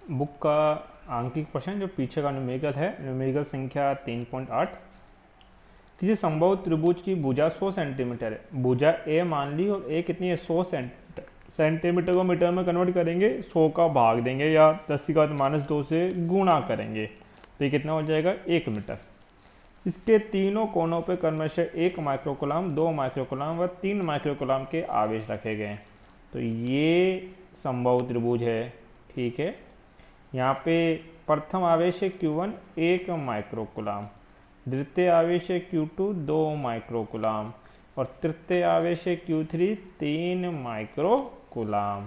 Book का आंकिक प्रश्न जो पीछे का न्यूमेरिकल है, न्यूमेरिकल संख्या 3.8। किसी संभव त्रिभुज की भुजा 100 सेंटीमीटर है। भुजा ए मान ली और ए कितनी है 100 सेंटीमीटर। सेंटीमीटर को मीटर में कन्वर्ट करेंगे, 100 का भाग देंगे या 10⁻² से गुणा करेंगे तो ये कितना हो जाएगा 1 मीटर। इसके तीनों कोनों पर क्रमशः 1 माइक्रोकुलाम, 2 माइक्रोकुलाम व 3 माइक्रोकुलाम के आवेश रखे गए हैं। तो ये संभव त्रिभुज है। ठीक है, यहाँ पे प्रथम आवेश है Q1 1 माइक्रोकुलाम, द्वितीय आवेश है Q2 2 माइक्रोकुलाम और तृतीय आवेश है Q3 3 माइक्रोकुलाम।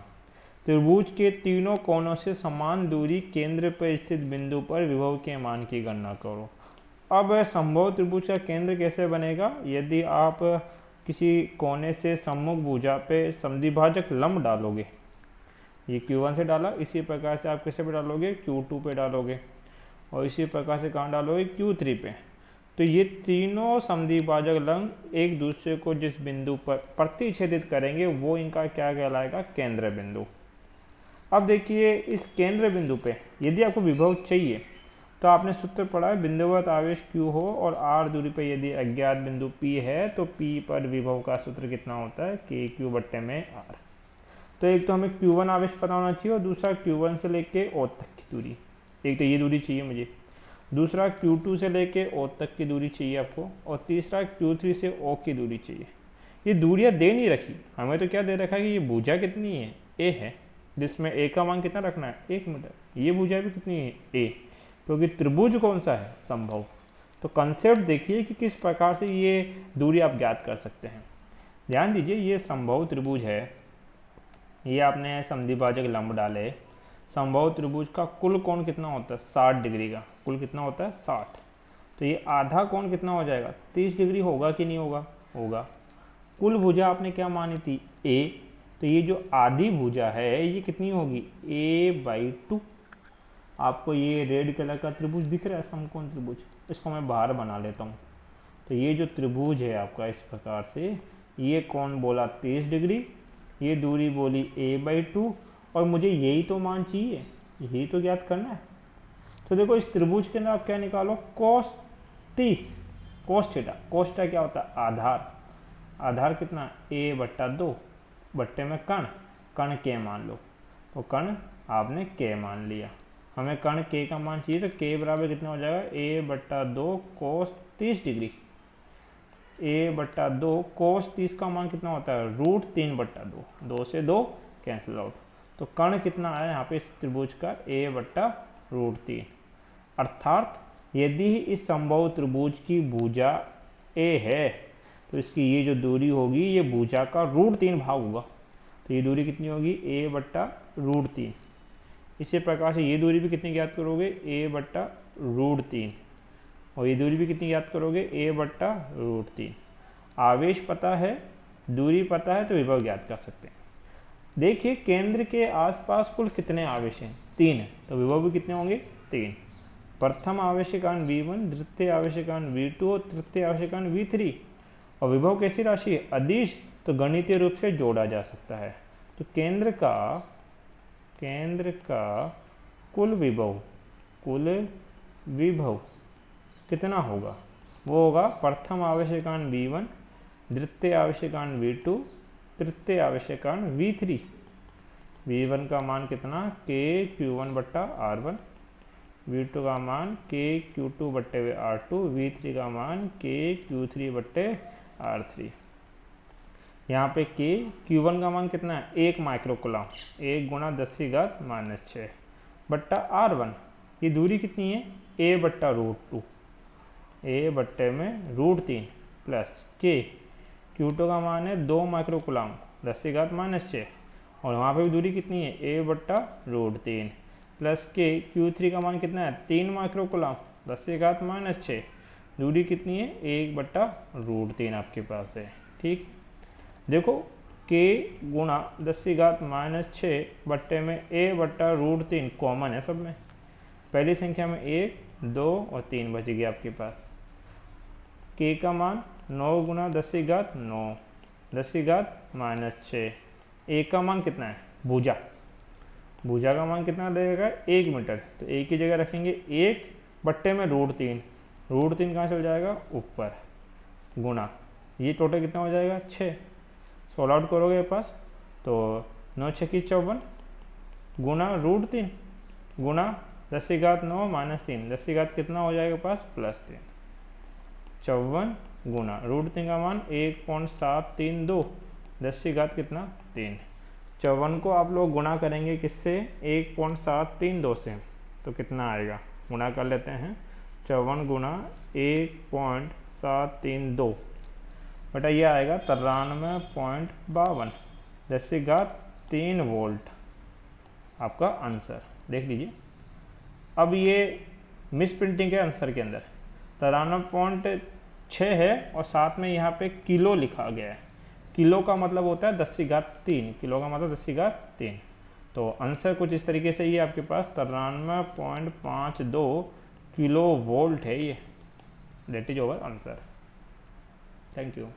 त्रिभुज के तीनों कोनों से समान दूरी केंद्र पर स्थित बिंदु पर विभव के मान की गणना करो। अब संभव त्रिभुज का केंद्र कैसे बनेगा? यदि आप किसी कोने से सम्मुख भुजा पे समद्विभाजक लंब डालोगे, ये Q1 से डाला, इसी प्रकार से आप किसे पे डालोगे Q2 पे डालोगे और इसी प्रकार से कहाँ डालोगे Q3 पे। तो ये तीनों समद्विभाजक लंब एक दूसरे को जिस बिंदु पर प्रतिच्छेदित करेंगे वो इनका क्या कहलाएगा? केंद्र बिंदु। अब देखिए इस केंद्र बिंदु पे यदि आपको विभव चाहिए तो आपने सूत्र पढ़ा है, बिंदुवत आवेश Q हो और R दूरी पर यदि अज्ञात बिंदु P है तो P पर विभव का सूत्र कितना होता है? KQ बट्टे में R। तो एक तो हमें Q1 आवेश पता होना चाहिए और दूसरा Q1 से लेके O तक की दूरी। एक तो ये दूरी चाहिए मुझे, दूसरा Q2 से लेके O तक की दूरी चाहिए आपको और तीसरा Q3 से O की दूरी चाहिए। ये दूरियां दे नहीं रखी, हमें तो क्या दे रखा है कि ये भुजा कितनी है? A है, जिसमें A का मान कितना रखना है? 1 मीटर। ये भुजा भी कितनी है? A, क्योंकि त्रिभुज कौन सा है? संभव। तो कंसेप्ट देखिए कि किस प्रकार से ये दूरी आप ज्ञात कर सकते हैं। ध्यान दीजिए, ये संभव त्रिभुज है, ये आपने समद्विभाजक लंब डाले। संभव त्रिभुज का कुल कोण कितना होता है? 60 डिग्री का। कुल कितना होता है? 60। तो ये आधा कोण कितना हो जाएगा? 30 डिग्री होगा कि नहीं होगा? होगा। कुल भुजा आपने क्या मानी थी? A। तो ये जो आधी भुजा है ये कितनी होगी? A/2। आपको ये रेड कलर का त्रिभुज दिख रहा है, समकोण त्रिभुज, इसको मैं बाहर बना लेता हूँ। तो ये जो त्रिभुज है आपका इस प्रकार से, ये कोण बोला 30 डिग्री, ये दूरी बोली A/2 और मुझे यही तो मान चाहिए, यही तो ज्ञात करना है। तो देखो इस त्रिभुज के अंदर आप क्या निकालो? cos 30, cos theta. cos theta क्या होता है? आधार। आधार कितना? A/2 बट्टे में कण, कण K मान लो। तो कण आपने K मान लिया, हमें कण K का मान चाहिए तो K बराबर कितना हो जाएगा? A/2 cos 30 degree. A/2 cos 30 का मान कितना होता है? √3/2। 2 से 2 कैंसिल आउट। तो कण कितना आया यहाँ पे इस त्रिभुज का? A/√3। अर्थात यदि इस संभव त्रिभुज की भुजा A है तो इसकी ये जो दूरी होगी ये भुजा का √3 भाग होगा। तो ये दूरी कितनी होगी? A/√3। इसी प्रकार से ये दूरी भी कितनी ज्ञात करोगे? A/√3 और ये दूरी भी कितनी ज्ञात करोगे? A/√3। आवेश पता है, दूरी पता है तो विभव ज्ञात कर सकते हैं। देखिए केंद्र के आसपास कुल कितने आवेश हैं? 3 है, तो विभव भी कितने होंगे? 3। प्रथम आवेशिकान V1, द्वितीय आवेशिकान V2 और तृतीय आवेशिकान V3। और विभव कैसी राशि है? अदिश, तो गणितीय रूप से जोड़ा जा सकता है। तो केंद्र का कुल विभव कितना होगा? वो होगा प्रथम आवेशिकान V1, द्वितीय आवेशिकान V2, तृतीय आवेशिकान V3। V1 का मान कितना? KQ1/R1, V2 का मान KQ2/R2, V3 का मान KQ3/R3। यहाँ पे Q1 का मान कितना है? 1 माइक्रोकुलाम, 1 × 10⁻⁻6 बट्टा R1। ये दूरी कितनी है? A/√2, A/√3 plus K। Q2 का मान है 2 माइक्रोकुलाम, 10⁻⁻6 और वहाँ पे भी दूरी कितनी है? A/√3 plus K। Q3 का मान कितना है? 3 माइक्रोकुलाम, 10⁻⁻6। दूरी कितनी है? 1/√3 आपके पास है। ठीक, देखो K × 10⁻⁻6 बट्टे में A/√3 कॉमन है सब में। पहली संख्या में 1, 2 और 3 बच गया आपके पास। K का मान 9 × 10⁻⁹, 10⁻⁻6। A का मान कितना है? भुजा, भुजा का मान कितना देगा 1 मीटर, तो 1 की जगह रखेंगे 1 बट्टे में √3, √3 कहाँ चल जाएगा ऊपर, गुना ये टोटल कितना हो जाएगा 6। सॉल्व आउट करोगे पास तो 9 6 की 54 गुना √3 गुना 10 की घात 9 -3, 10 की घात कितना हो जाएगा पास +3, 54 गुना √3 का मान 1.732, 10 की घात कितना 3। 54 को आप लोग गुना करेंगे किससे 1.732 से, तो कितना आएगा, गुना कर लेते हैं 54 गुना 1.732 बेटा ये आएगा 93.52, 10 की घात 3 वोल्ट आपका आंसर। देख लीजिए अब ये मिस प्रिंटिंग के आंसर के अंदर 93.6 है और साथ में यहाँ पे किलो लिखा गया है, किलो का मतलब होता है 10 की घात 3, किलो का मतलब 10 की घात 3, तो आंसर कुछ इस तरीके से ये आपके पास 93.52 किलो वोल्ट है ये, that is over answer. Thank you.